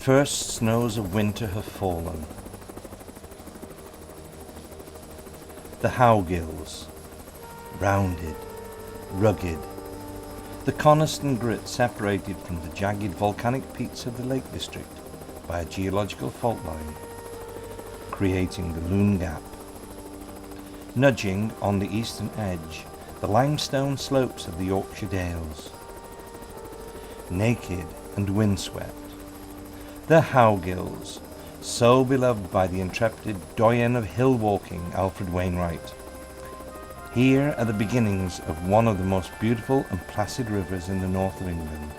first snows of winter have fallen. The Howe gills, rounded, rugged, the Coniston grit separated from the jagged volcanic peaks of the Lake District by a geological fault line, creating the Loon Gap. Nudging on the eastern edge the limestone slopes of the Yorkshire Dales. Naked and windswept, the Howe gills, so beloved by the intrepid doyen of hill walking, Alfred Wainwright. Here are the beginnings of one of the most beautiful and placid rivers in the north of England.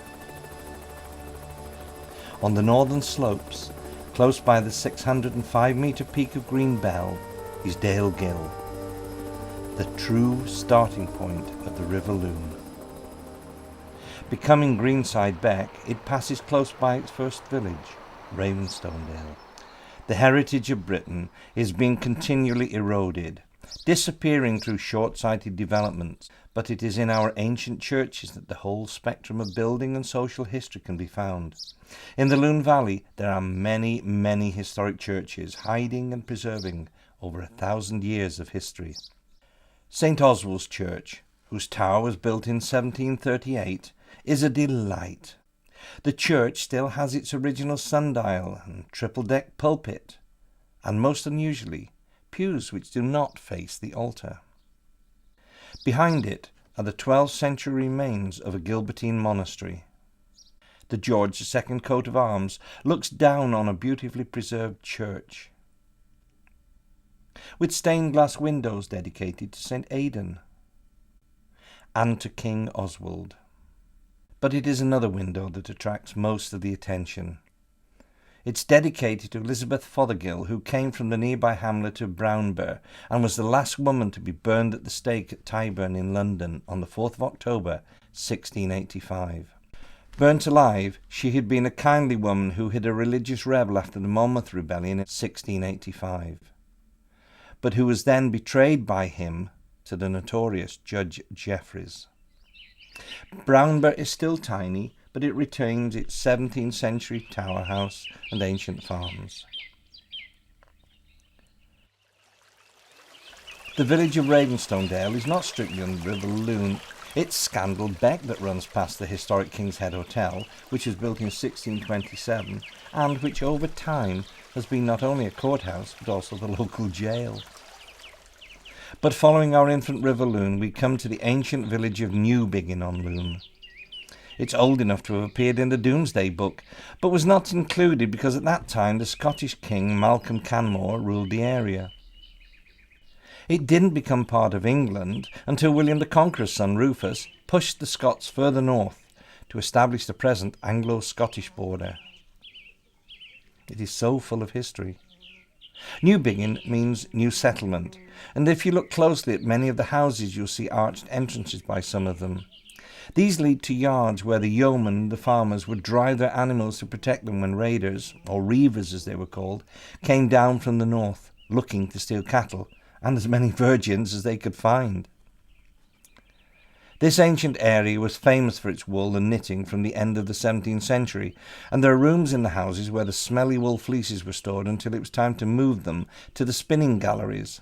On the northern slopes, close by the 605-metre peak of Green Bell, is Dale Gill, the true starting point of the River Loom. Becoming Greenside Beck, it passes close by its first village, Raymondstonedale. The heritage of Britain is being continually eroded, disappearing through short-sighted developments, but it is in our ancient churches that the whole spectrum of building and social history can be found. In the Loon Valley there are many, many historic churches hiding and preserving over 1,000 years of history. St. Oswald's Church, whose tower was built in 1738, is a delight. The church still has its original sundial and triple-deck pulpit, and most unusually, pews which do not face the altar. Behind it are the 12th century remains of a Gilbertine monastery. The George II coat of arms looks down on a beautifully preserved church, with stained glass windows dedicated to St. Aidan and to King Oswald. But it is another window that attracts most of the attention. It's dedicated to Elizabeth Fothergill, who came from the nearby hamlet of Brownborough and was the last woman to be burned at the stake at Tyburn in London on the 4th of October 1685. Burnt alive, she had been a kindly woman who hid a religious rebel after the Monmouth Rebellion in 1685, but who was then betrayed by him to the notorious Judge Jeffreys. Brownborough is still tiny, but it retains its 17th century tower house and ancient farms. The village of Raymondstonedale is not strictly on the River Loom. It's Scandal Beck that runs past the historic King's Head Hotel, which was built in 1627 and which over time has been not only a courthouse but also the local jail. But following our infant River Loom, we come to the ancient village of Newbiggin on Loom. It's old enough to have appeared in the Domesday Book, but was not included because at that time the Scottish king Malcolm Canmore ruled the area. It didn't become part of England until William the Conqueror's son Rufus pushed the Scots further north to establish the present Anglo-Scottish border. It is so full of history. Newbiggin means new settlement, and if you look closely at many of the houses you'll see arched entrances by some of them. These lead to yards where the yeomen and the farmers would drive their animals to protect them when raiders, or reivers as they were called, came down from the north, looking to steal cattle, and as many virgins as they could find. This ancient area was famous for its wool and knitting from the end of the 17th century, and there are rooms in the houses where the smelly wool fleeces were stored until it was time to move them to the spinning galleries.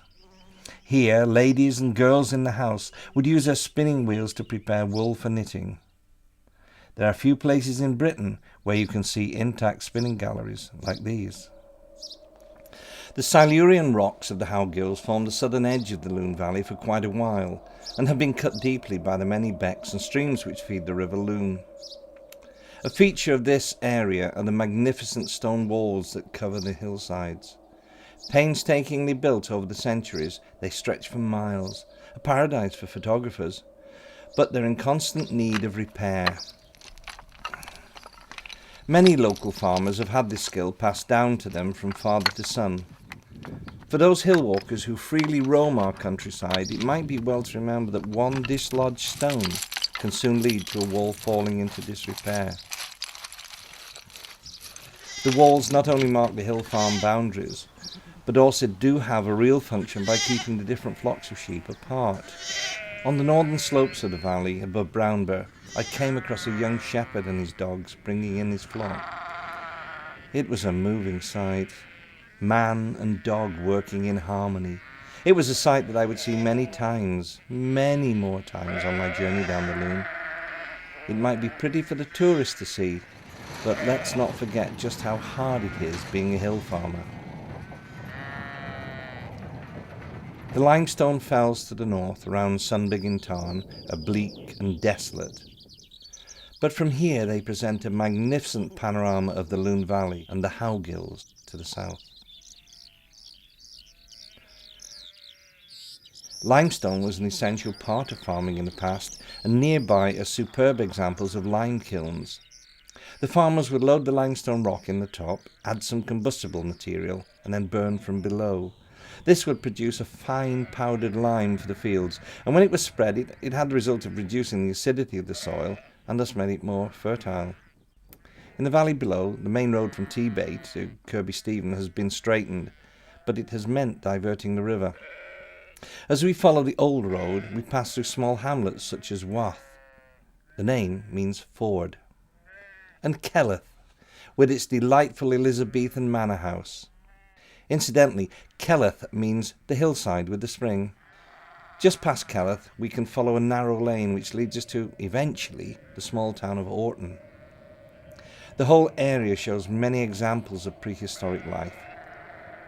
Here, ladies and girls in the house would use their spinning wheels to prepare wool for knitting. There are few places in Britain where you can see intact spinning galleries like these. The Silurian rocks of the Howe gills form the southern edge of the Loon Valley for quite a while, and have been cut deeply by the many becks and streams which feed the River Loom. A feature of this area are the magnificent stone walls that cover the hillsides. Painstakingly built over the centuries, they stretch for miles, a paradise for photographers, but they're in constant need of repair. Many local farmers have had this skill passed down to them from father to son. For those hill walkers who freely roam our countryside, it might be well to remember that one dislodged stone can soon lead to a wall falling into disrepair. The walls not only mark the hill farm boundaries, but also do have a real function by keeping the different flocks of sheep apart. On the northern slopes of the valley, above Brownborough, I came across a young shepherd and his dogs bringing in his flock. It was a moving sight. Man and dog working in harmony. It was a sight that I would see many times, many more times on my journey down the Loon. It might be pretty for the tourist to see, but let's not forget just how hard it is being a hill farmer. The limestone fells to the north around Newbiggin Tarn are bleak and desolate, but from here they present a magnificent panorama of the Loon Valley and the Howe Gills to the south. Limestone was an essential part of farming in the past, and nearby are superb examples of lime kilns. The farmers would load the limestone rock in the top, add some combustible material, and then burn from below. This would produce a fine powdered lime for the fields, and when it was spread, it had the result of reducing the acidity of the soil, and thus made it more fertile. In the valley below, the main road from Tbay to Kirby Stephen has been straightened, but it has meant diverting the river. As we follow the old road, we pass through small hamlets such as Wath. The name means ford. And Kelleth, with its delightful Elizabethan manor house. Incidentally, Kelleth means the hillside with the spring. Just past Kelleth, we can follow a narrow lane which leads us to, eventually, the small town of Orton. The whole area shows many examples of prehistoric life.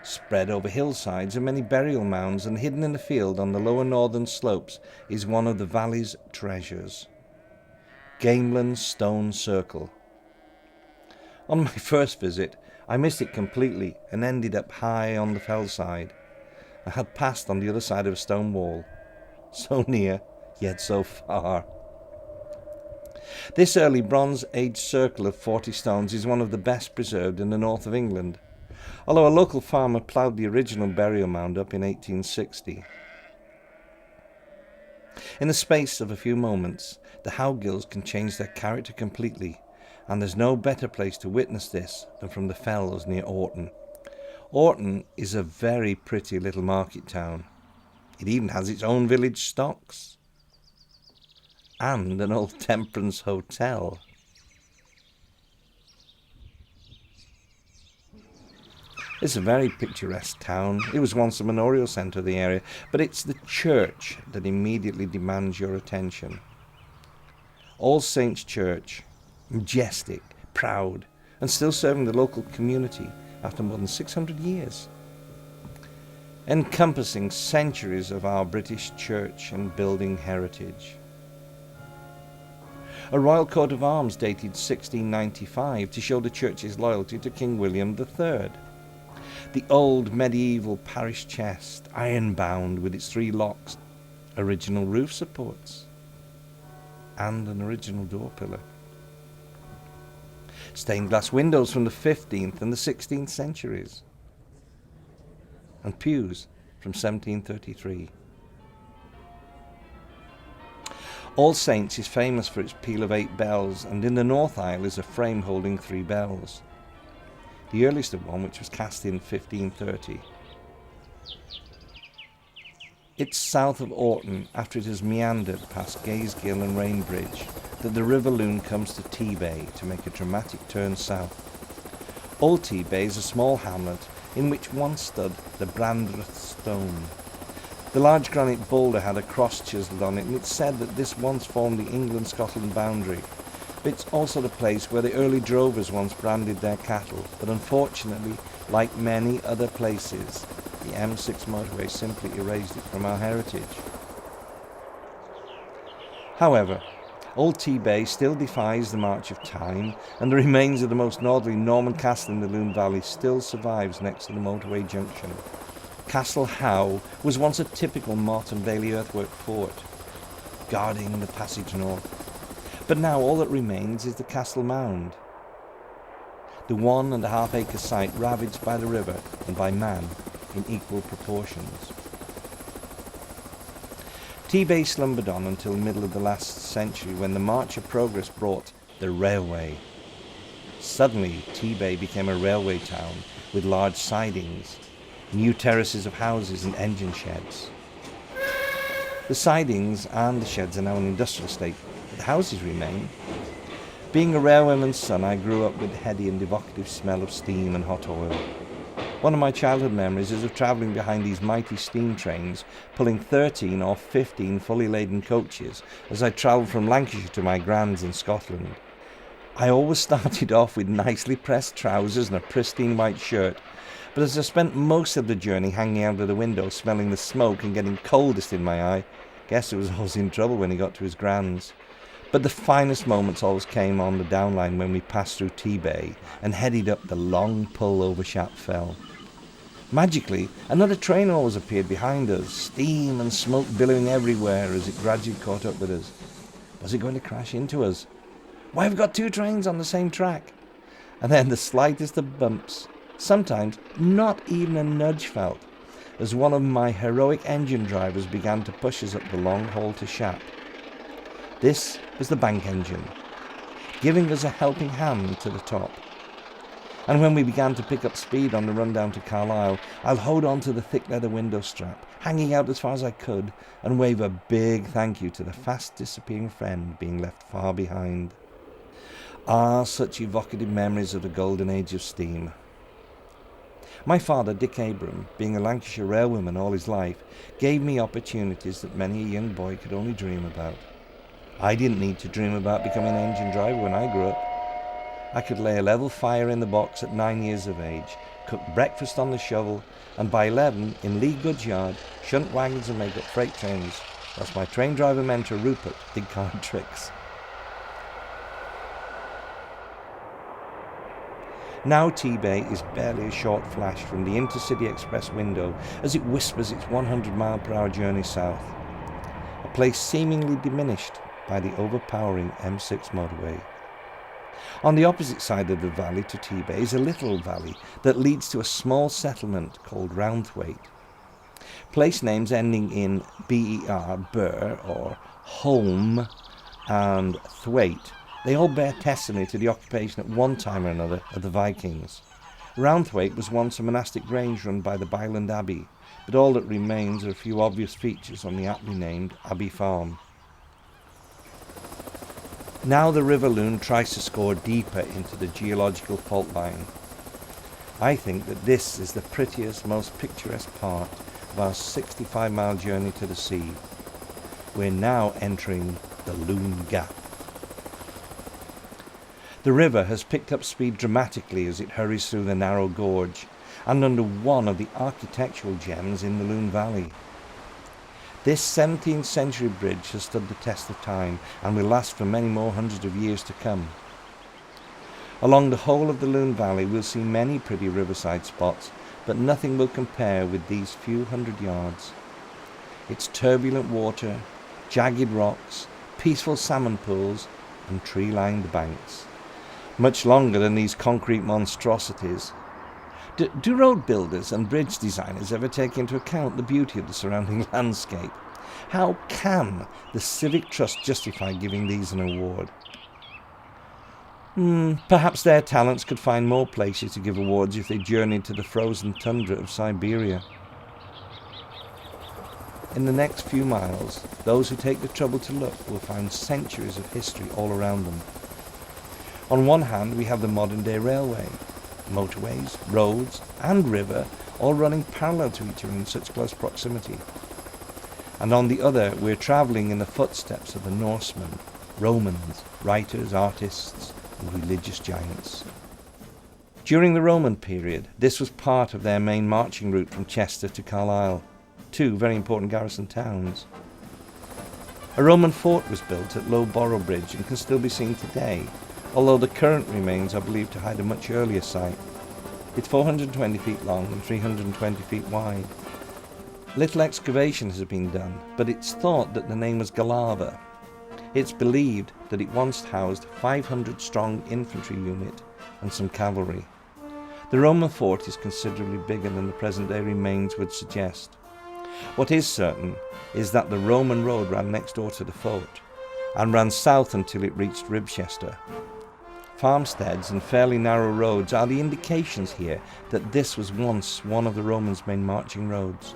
Spread over hillsides are many burial mounds, and hidden in a field on the lower northern slopes is one of the valley's treasures. Gamelan's Stone Circle. On my first visit, I missed it completely and ended up high on the fellside. I had passed on the other side of a stone wall. So near, yet so far. This early Bronze Age circle of 40 stones is one of the best preserved in the north of England, although a local farmer ploughed the original burial mound up in 1860. In the space of a few moments, the Howe Gills can change their character completely, and there's no better place to witness this than from the fells near Orton. Orton is a very pretty little market town. It even has its own village stocks. And an old temperance hotel. It's a very picturesque town. It was once the manorial centre of the area, but it's the church that immediately demands your attention. All Saints' Church, majestic, proud, and still serving the local community after more than 600 years. Encompassing centuries of our British church and building heritage. A royal coat of arms dated 1695 to show the church's loyalty to King William III. The old medieval parish chest, iron-bound with its 3 locks, original roof supports, and an original door pillar. Stained glass windows from the 15th and the 16th centuries, and pews from 1733. All Saints is famous for its peal of 8 bells, and in the north aisle is a frame holding 3 bells. The earliest of one, which was cast in 1530. It's south of Orton, after it has meandered past Gill and Raymondstonedale, that the River Loom comes to Tbay to make a dramatic turn south. Old Tbay is a small hamlet in which once stood the Brandreth Stone. The large granite boulder had a cross chiselled on it, and it's said that this once formed the England-Scotland boundary. It's also the place where the early drovers once branded their cattle, but unfortunately, like many other places, the M6 motorway simply erased it from our heritage. However, Old Tbay still defies the march of time, and the remains of the most northerly Norman castle in the Loon Valley still survives next to the motorway junction. Castle Howe was once a typical Motte and Bailey earthwork fort, guarding the passage north. But now all that remains is the castle mound, the 1.5 acre site ravaged by the river and by man in equal proportions. Tbay slumbered on until the middle of the last century, when the march of progress brought the railway. Suddenly, Tbay became a railway town with large sidings, new terraces of houses and engine sheds. The sidings and the sheds are now an industrial estate, but the houses remain. Being a railwayman's son, I grew up with the heady and evocative smell of steam and hot oil. One of my childhood memories is of travelling behind these mighty steam trains, pulling 13 or 15 fully laden coaches as I travelled from Lancashire to my grands in Scotland. I always started off with nicely pressed trousers and a pristine white shirt, but as I spent most of the journey hanging out of the window, smelling the smoke and getting coldest in my eye, guess it was always in trouble when he got to his grands. But the finest moments always came on the downline when we passed through Tbay and headed up the long pull over Shap Fell. Magically, another train always appeared behind us, steam and smoke billowing everywhere as it gradually caught up with us. Was it going to crash into us? Why, we've got two trains on the same track. And then the slightest of bumps, sometimes not even a nudge felt, as one of my heroic engine drivers began to push us up the long haul to Shap. This was the bank engine, giving us a helping hand to the top. And when we began to pick up speed on the run down to Carlisle, I'll hold on to the thick leather window strap, hanging out as far as I could, and wave a big thank you to the fast disappearing friend being left far behind. Ah, such evocative memories of the golden age of steam. My father, Dick Abram, being a Lancashire railwayman all his life, gave me opportunities that many a young boy could only dream about. I didn't need to dream about becoming an engine driver when I grew up. I could lay a level fire in the box at 9 years of age, cook breakfast on the shovel, and by 11, in Lee Goods Yard, shunt wagons and make up freight trains, whilst my train driver mentor Rupert did card tricks. Now Tbay is barely a short flash from the Intercity Express window as it whispers its 100-mile-per-hour journey south, a place seemingly diminished by the overpowering M6 motorway. On the opposite side of the valley to Tbay is a little valley that leads to a small settlement called Roundthwaite. Place names ending in ber, Burr, or Holm, and Thwaite, they all bear testimony to the occupation at one time or another of the Vikings. Roundthwaite was once a monastic grange run by the Byland Abbey, but all that remains are a few obvious features on the aptly named Abbey Farm. Now the River Loom tries to score deeper into the geological fault line. I think that this is the prettiest, most picturesque part of our 65-mile journey to the sea. We're now entering the Loon Gap. The river has picked up speed dramatically as it hurries through the narrow gorge and under one of the architectural gems in the Loon Valley. This 17th century bridge has stood the test of time and will last for many more hundreds of years to come. Along the whole of the Loon Valley we'll see many pretty riverside spots, but nothing will compare with these few hundred yards. Its turbulent water, jagged rocks, peaceful salmon pools and tree-lined banks. Much longer than these concrete monstrosities. Do road builders and bridge designers ever take into account the beauty of the surrounding landscape? How can the Civic Trust justify giving these an award? Perhaps their talents could find more places to give awards if they journeyed to the frozen tundra of Siberia. In the next few miles, those who take the trouble to look will find centuries of history all around them. On one hand, we have the modern-day railway, motorways, roads and river all running parallel to each other in such close proximity. And on the other, we're travelling in the footsteps of the Norsemen, Romans, writers, artists and religious giants. During the Roman period, this was part of their main marching route from Chester to Carlisle, two very important garrison towns. A Roman fort was built at LowBorrow Bridge and can still be seen today, although the current remains are believed to hide a much earlier site. It's 420 feet long and 320 feet wide. Little excavation has been done, but it's thought that the name was Gala. It's believed that it once housed a 500-strong infantry unit and some cavalry. The Roman fort is considerably bigger than the present-day remains would suggest. What is certain is that the Roman road ran next door to the fort, and ran south until it reached Ribchester. Farmsteads and fairly narrow roads are the indications here that this was once one of the Romans' main marching roads.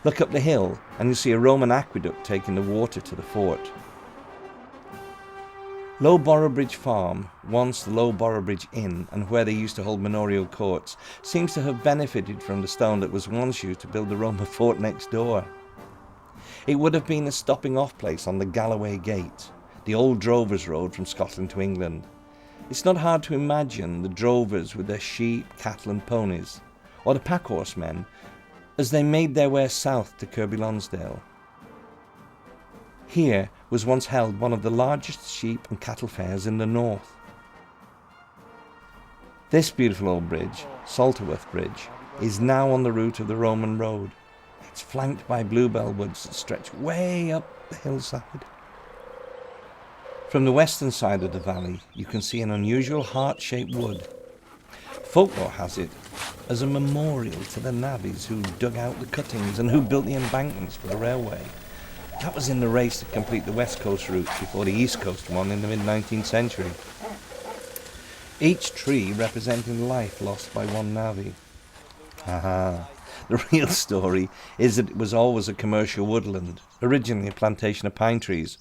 Look up the hill and you'll see a Roman aqueduct taking the water to the fort. LowBorrow Bridge Farm, once the LowBorrow Bridge Inn and where they used to hold manorial courts, seems to have benefited from the stone that was once used to build the Roman fort next door. It would have been a stopping off place on the Galloway Gate, the old drovers' road from Scotland to England. It's not hard to imagine the drovers with their sheep, cattle and ponies, or the pack horsemen as they made their way south to Kirkby Lonsdale. Here was once held one of the largest sheep and cattle fairs in the north. This beautiful old bridge, Saltworth Bridge, is now on the route of the Roman road. It's flanked by bluebell woods that stretch way up the hillside. From the western side of the valley, you can see an unusual heart-shaped wood. Folklore has it as a memorial to the navvies who dug out the cuttings and who built the embankments for the railway. That was in the race to complete the west coast route before the east coast one in the mid-19th century. Each tree representing life lost by one navvy. Aha! The real story is that it was always a commercial woodland, originally a plantation of pine trees,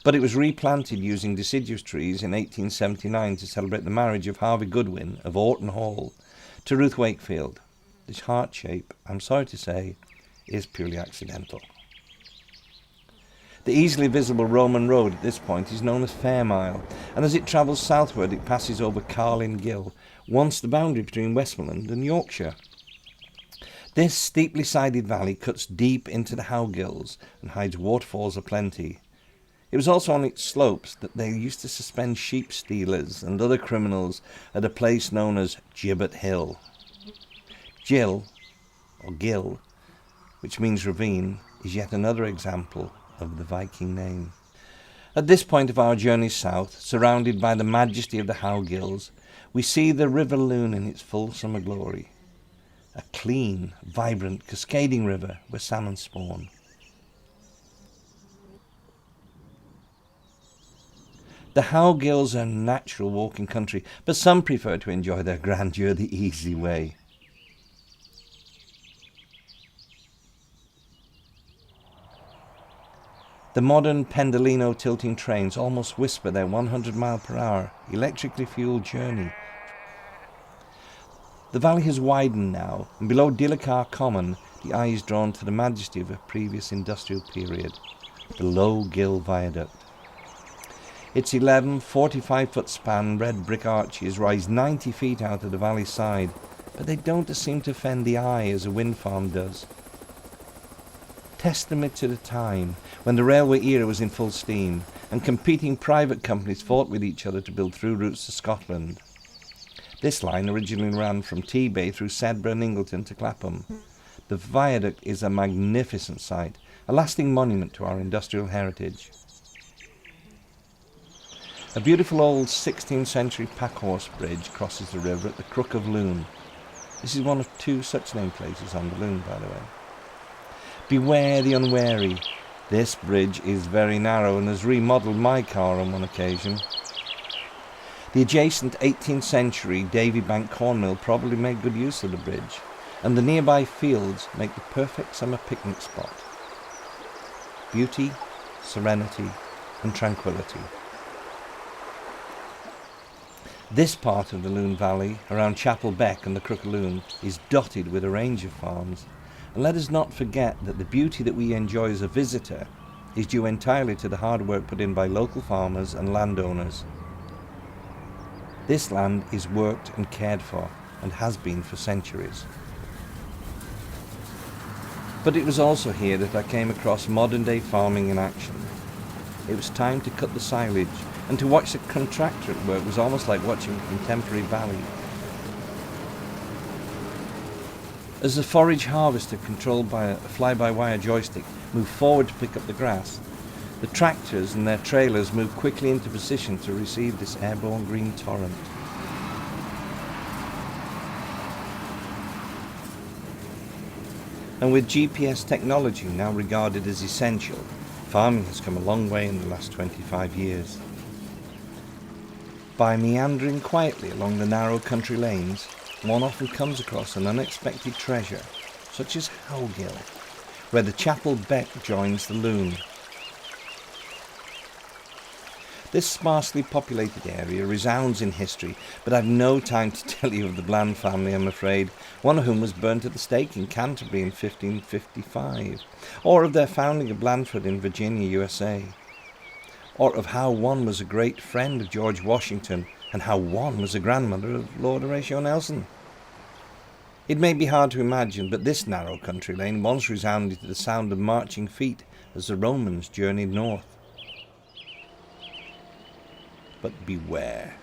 but it was replanted using deciduous trees in 1879 to celebrate the marriage of Harvey Goodwin of Orton Hall to Ruth Wakefield. This heart shape, I'm sorry to say, is purely accidental. The easily visible Roman road at this point is known as Fair Mile, and as it travels southward it passes over Carlin Gill, once the boundary between Westmoreland and Yorkshire. This steeply sided valley cuts deep into the Howe Gills and hides waterfalls aplenty. It was also on its slopes that they used to suspend sheep stealers and other criminals at a place known as Gibbet Hill. Gill, or Gill, which means ravine, is yet another example of the Viking name. At this point of our journey south, surrounded by the majesty of the Howe Gills, we see the River Loom in its full summer glory. A clean, vibrant, cascading river where salmon spawn. The Howe Gills are natural walking country, but some prefer to enjoy their grandeur the easy way. The modern Pendolino tilting trains almost whisper their 100-mile-per-hour electrically fueled journey. The valley has widened now, and below Dillicar Common, the eye is drawn to the majesty of a previous industrial period, the low Gill Viaduct. Its 11 45-foot span red brick arches rise 90 feet out of the valley side, but they don't seem to offend the eye as a wind farm does. Testament to the time when the railway era was in full steam and competing private companies fought with each other to build through routes to Scotland. This line originally ran from Tbay through Sedbergh and Ingleton to Clapham. The viaduct is a magnificent sight, a lasting monument to our industrial heritage. A beautiful old 16th century packhorse bridge crosses the river at the Crook of Loon. This is one of two such named places on the Loon, by the way. Beware the unwary. This bridge is very narrow and has remodelled my car on one occasion. The adjacent 18th century Davy Bank corn mill probably made good use of the bridge, and the nearby fields make the perfect summer picnic spot. Beauty, serenity and tranquility. This part of the Loon Valley, around Chapel Beck and the Crook of Loon, is dotted with a range of farms. And let us not forget that the beauty that we enjoy as a visitor is due entirely to the hard work put in by local farmers and landowners. This land is worked and cared for, and has been for centuries. But it was also here that I came across modern-day farming in action. It was time to cut the silage, and to watch the contractor at work was almost like watching a contemporary valley. As the forage harvester, controlled by a fly-by-wire joystick, moved forward to pick up the grass, the tractors and their trailers moved quickly into position to receive this airborne green torrent. And with GPS technology now regarded as essential, farming has come a long way in the last 25 years. By meandering quietly along the narrow country lanes, one often comes across an unexpected treasure, such as Howe Gill, where the Chapel Beck joins the Loon. This sparsely populated area resounds in history, but I've no time to tell you of the Bland family, I'm afraid, one of whom was burnt at the stake in Canterbury in 1555, or of their founding of Blandford in Virginia, USA, or of how one was a great friend of George Washington and how one was a grandmother of Lord Horatio Nelson. It may be hard to imagine, but this narrow country lane once resounded to the sound of marching feet as the Romans journeyed north. But beware.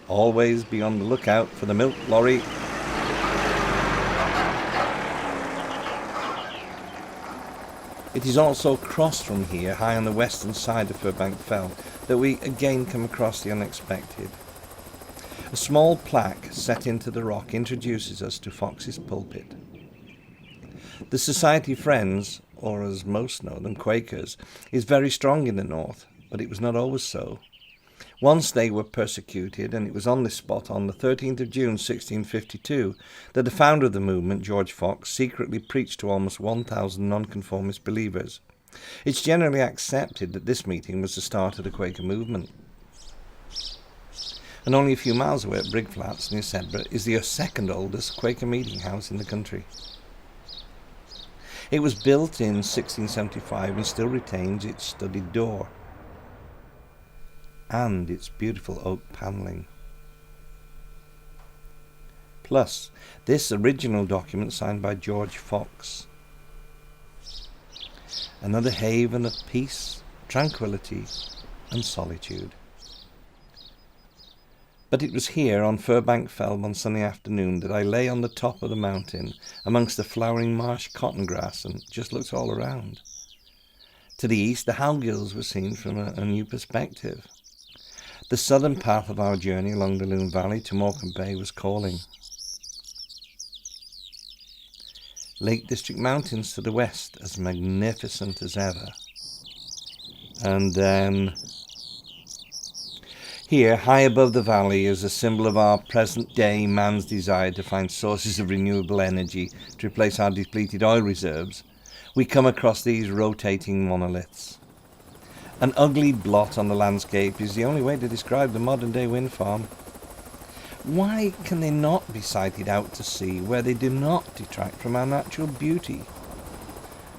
Always be on the lookout for the milk lorry. It is also across from here, high on the western side of Firbank Fell, that we again come across the unexpected. A small plaque set into the rock introduces us to Fox's pulpit. The Society Friends, or as most know them, Quakers, is very strong in the north, but it was not always so. Once they were persecuted, and it was on this spot on the 13th of June 1652 that the founder of the movement, George Fox, secretly preached to almost 1,000 nonconformist believers. It's generally accepted that this meeting was the start of the Quaker movement. And only a few miles away at Brigg Flats near Sedbergh is the second oldest Quaker meeting house in the country. It was built in 1675 and still retains its studded door and its beautiful oak panelling. Plus, this original document signed by George Fox. Another haven of peace, tranquility, and solitude. But it was here on Firbank Fell one sunny afternoon that I lay on the top of the mountain amongst the flowering marsh cotton grass and just looked all around. To the east, the Howe Gills were seen from a new perspective. The southern path of our journey along the Loon Valley to Morecambe Bay was calling. Lake District Mountains to the west, as magnificent as ever. And then, here, high above the valley, is a symbol of our present-day man's desire to find sources of renewable energy to replace our depleted oil reserves. We come across these rotating monoliths. An ugly blot on the landscape is the only way to describe the modern-day wind farm. Why can they not be sited out to sea where they do not detract from our natural beauty?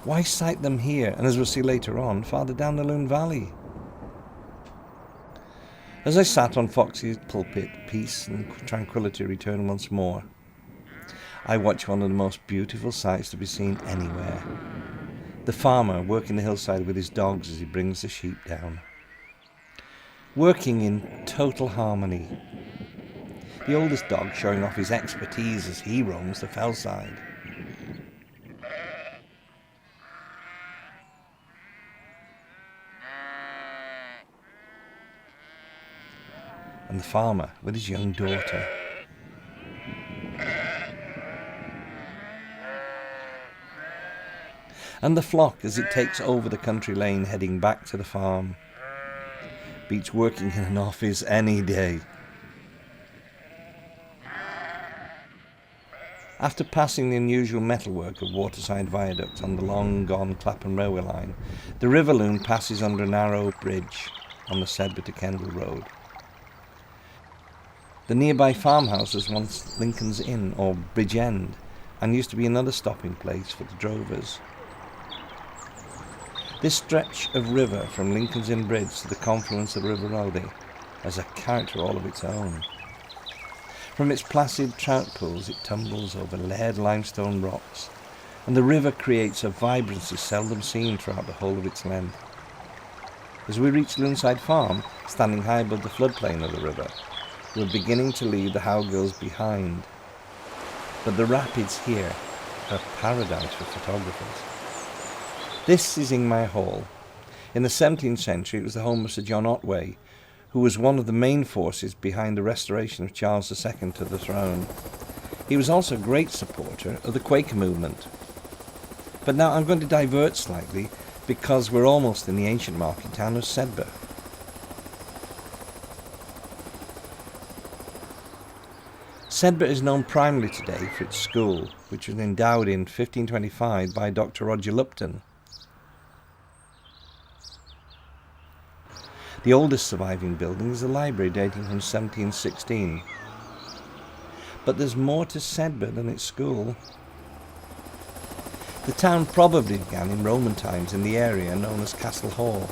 Why site them here, and as we'll see later on, farther down the Loon Valley? As I sat on Fox's pulpit, peace and tranquility returned once more. I watched one of the most beautiful sights to be seen anywhere. The farmer working the hillside with his dogs as he brings the sheep down. Working in total harmony. The oldest dog showing off his expertise as he roams the fellside. And the farmer with his young daughter. And the flock as it takes over the country lane heading back to the farm. Beats working in an office any day. After passing the unusual metalwork of Waterside Viaduct on the long-gone Clapham railway line, the River Loom passes under a narrow bridge on the Sedbergh to Kendal road. The nearby farmhouse was once Lincoln's Inn, or Bridge End, and used to be another stopping place for the drovers. This stretch of river from Lincoln's Inn Bridge to the confluence of the River Loom has a character all of its own. From its placid trout pools it tumbles over layered limestone rocks, and the river creates a vibrancy seldom seen throughout the whole of its length. As we reach Loonside Farm, standing high above the floodplain of the river, we're beginning to leave the Howe Gills behind. But the rapids here are paradise for photographers. This is Ingmar Hall. In the 17th century it was the home of Sir John Otway, who was one of the main forces behind the restoration of Charles II to the throne. He was also a great supporter of the Quaker movement. But now I'm going to divert slightly because we're almost in the ancient market town of Sedbergh. Sedbergh is known primarily today for its school, which was endowed in 1525 by Dr. Roger Lupton. The oldest surviving building is a library dating from 1716. But there's more to Sedbergh than its school. The town probably began in Roman times in the area known as Castle Hall.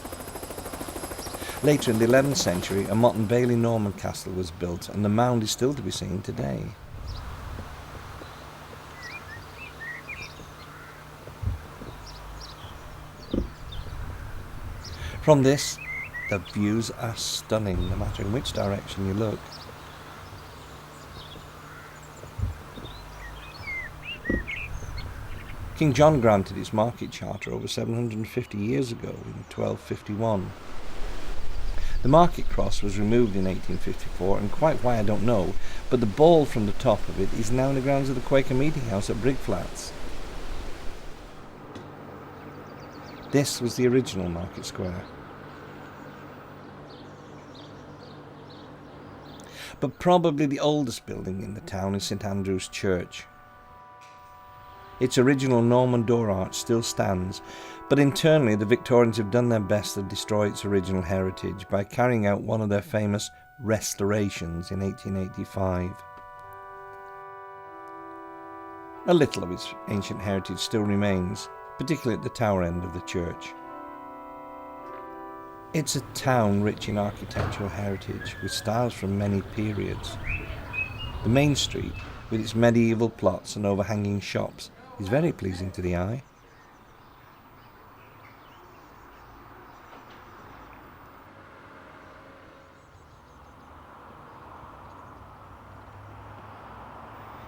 Later in the 11th century, a Motte and Bailey Norman castle was built, and the mound is still to be seen today. From this, the views are stunning, no matter in which direction you look. King John granted its market charter over 750 years ago in 1251. The market cross was removed in 1854, and quite why I don't know, but the ball from the top of it is now in the grounds of the Quaker meeting house at Brigflats. This was the original market square. But probably the oldest building in the town is St Andrew's Church. Its original Norman door arch still stands, but internally the Victorians have done their best to destroy its original heritage by carrying out one of their famous restorations in 1885. A little of its ancient heritage still remains, particularly at the tower end of the church. It's a town rich in architectural heritage, with styles from many periods. The main street, with its medieval plots and overhanging shops, is very pleasing to the eye.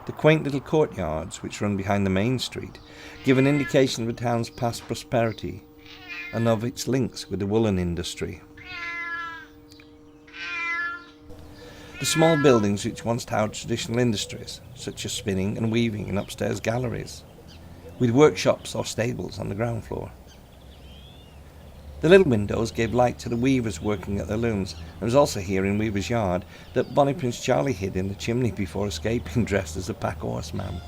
The quaint little courtyards, which run behind the main street, give an indication of the town's past prosperity and of its links with the woolen industry. The small buildings which once housed traditional industries, such as spinning and weaving in upstairs galleries, with workshops or stables on the ground floor. The little windows gave light to the weavers working at their looms, and it was also here in Weaver's Yard that Bonnie Prince Charlie hid in the chimney before escaping dressed as a pack horseman.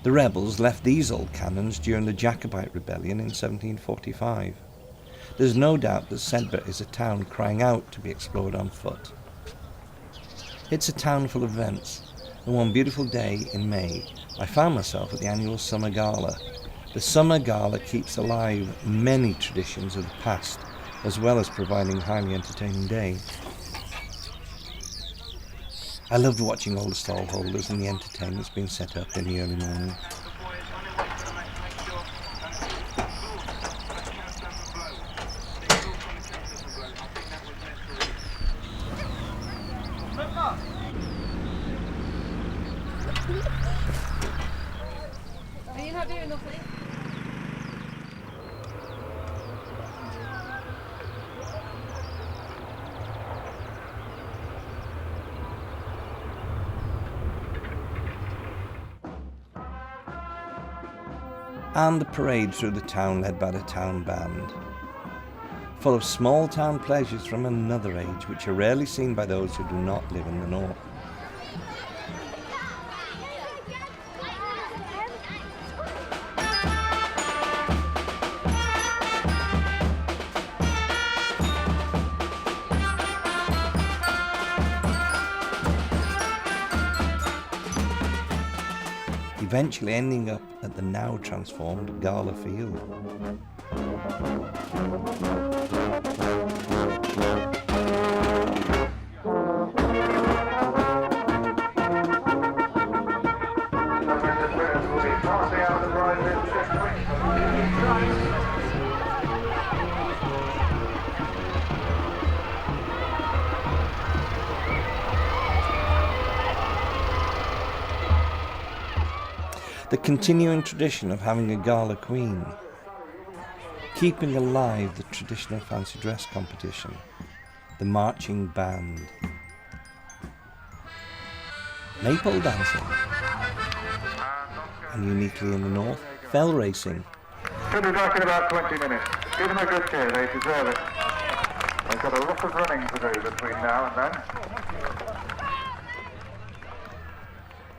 The rebels left these old cannons during the Jacobite rebellion in 1745. There's no doubt that Sedbergh is a town crying out to be explored on foot. It's a town full of events, and one beautiful day in May I found myself at the annual Summer Gala. The Summer Gala keeps alive many traditions of the past, as well as providing a highly entertaining day. I loved watching all the stall holders and the entertainments being set up in the early morning. Are you not doing nothing? And the parade through the town led by the town band, full of small town pleasures from another age which are rarely seen by those who do not live in the north. Eventually ending up at the now transformed Gala Field. The continuing tradition of having a gala queen, keeping alive the traditional fancy dress competition, the marching band, maypole dancing, and uniquely in the north, fell racing. Should be back in about 20 minutes. Give them a good cheer, they deserve it. They've got a lot of running to do between now and then.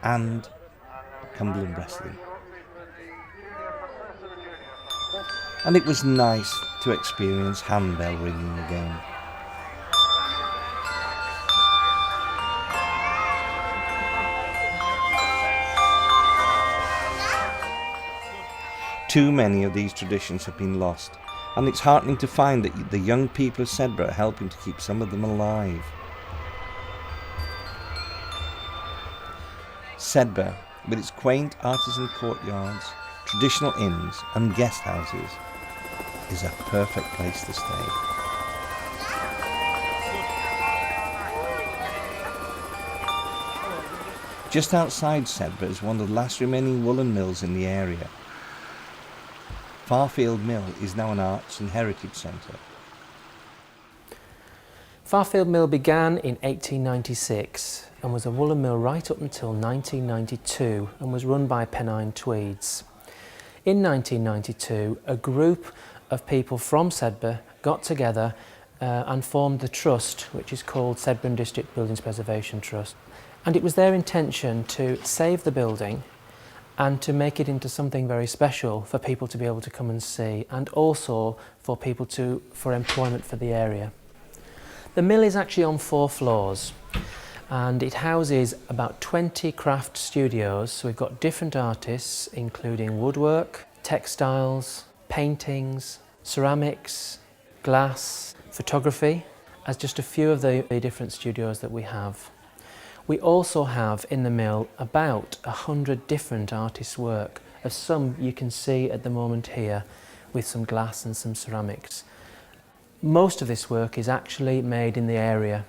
And Cumberland wrestling. And it was nice to experience handbell ringing again. Too many of these traditions have been lost, and it's heartening to find that the young people of Sedbergh are helping to keep some of them alive. Sedbergh, with its quaint artisan courtyards, traditional inns and guest houses, is a perfect place to stay. Just outside Sedbergh is one of the last remaining woolen mills in the area. Farfield Mill is now an arts and heritage centre. Farfield Mill began in 1896 and was a woolen mill right up until 1992 and was run by Pennine Tweeds. In 1992, a group of people from Sedbergh got together and formed the trust, which is called Sedbergh District Buildings Preservation Trust. And it was their intention to save the building and to make it into something very special for people to be able to come and see, and also for employment for the area. The mill is actually on 4 floors, and it houses about 20 craft studios. So we've got different artists, including woodwork, textiles, paintings, ceramics, glass, photography, as just a few of the different studios that we have. We also have in the mill about 100 different artists' work. Of some you can see at the moment here with some glass and some ceramics. Most of this work is actually made in the area.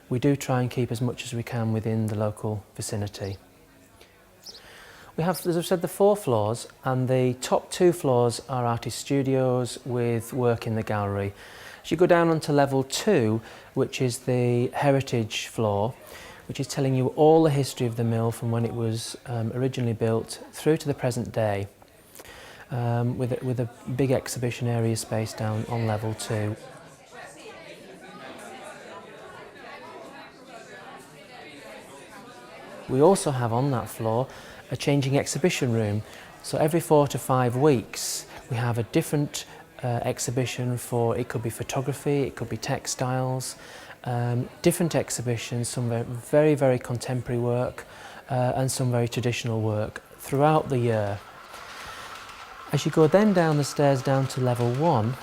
We do try and keep as much as we can within the local vicinity. We have, as I've said, the 4 floors, and the top 2 floors are artist studios with work in the gallery. As you go down onto level 2, which is the heritage floor, which is telling you all the history of the mill from when it was originally built through to the present day, with a big exhibition area space down on level 2. We also have on that floor a changing exhibition room. So every 4 to 5 weeks we have a different exhibition for, it could be photography, it could be textiles, different exhibitions, some very, very contemporary work and some very traditional work throughout the year. As you go then down the stairs down to level 1,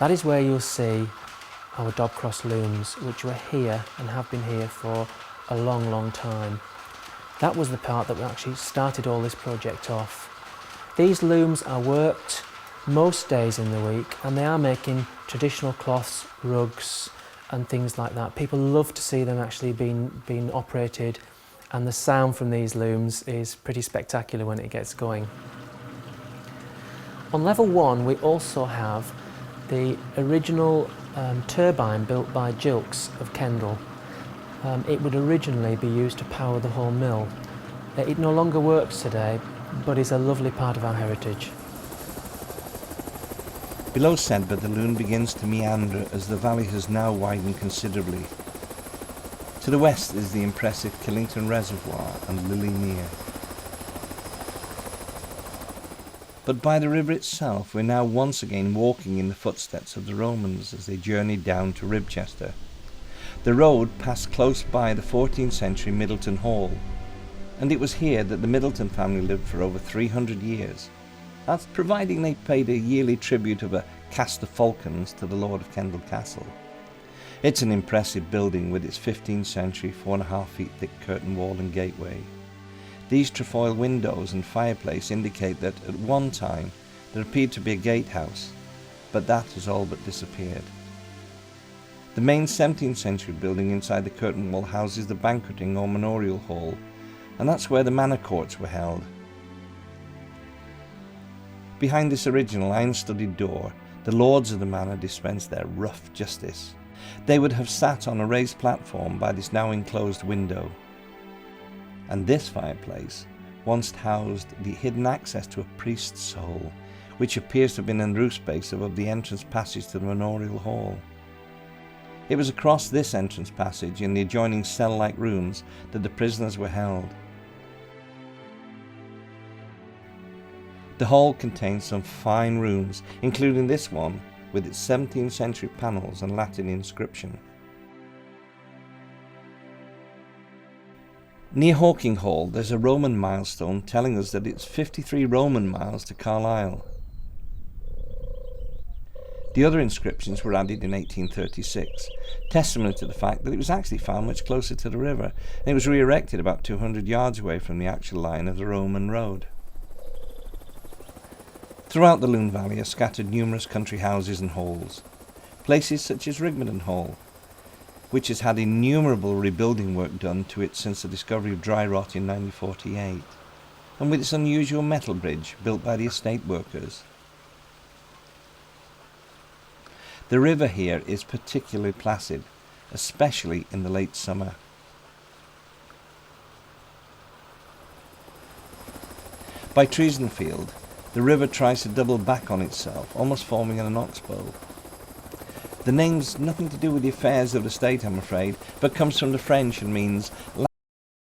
that is where you'll see our Dobcross looms, which were here and have been here for a long, long time. That was the part that actually started all this project off. These looms are worked most days in the week, and they are making traditional cloths, rugs and things like that. People love to see them actually being operated, and the sound from these looms is pretty spectacular when it gets going. On level 1 we also have the original turbine built by Gilks of Kendal. It would originally be used to power the whole mill. It no longer works today, but is a lovely part of our heritage. Below Sedbergh, the Loon begins to meander as the valley has now widened considerably. To the west is the impressive Killington Reservoir and Lily Mere. But by the river itself, we're now once again walking in the footsteps of the Romans as they journeyed down to Ribchester. The road passed close by the 14th century Middleton Hall, and it was here that the Middleton family lived for over 300 years. That's providing they paid a yearly tribute of a cast of falcons to the Lord of Kendal Castle. It's an impressive building with its 15th century 4.5 feet thick curtain wall and gateway. These trefoil windows and fireplace indicate that at one time there appeared to be a gatehouse, but that has all but disappeared. The main 17th century building inside the curtain wall houses the banqueting or manorial hall, and that's where the manor courts were held. Behind this original iron-studded door, the lords of the manor dispensed their rough justice. They would have sat on a raised platform by this now enclosed window. And this fireplace once housed the hidden access to a priest's soul, which appears to have been in the roof space above the entrance passage to the manorial hall. It was across this entrance passage in the adjoining cell-like rooms that the prisoners were held. The hall contains some fine rooms, including this one, with its 17th century panels and Latin inscription. Near Hawking Hall there's a Roman milestone telling us that it's 53 Roman miles to Carlisle. The other inscriptions were added in 1836, testimony to the fact that it was actually found much closer to the river, and it was re-erected about 200 yards away from the actual line of the Roman road. Throughout the Loon Valley are scattered numerous country houses and halls, places such as Raymondstonedale Hall, which has had innumerable rebuilding work done to it since the discovery of dry rot in 1948, and with its unusual metal bridge built by the estate workers. The river here is particularly placid, especially in the late summer. By Treasonfield, the river tries to double back on itself, almost forming an oxbow. The name's nothing to do with the affairs of the state, I'm afraid, but comes from the French and means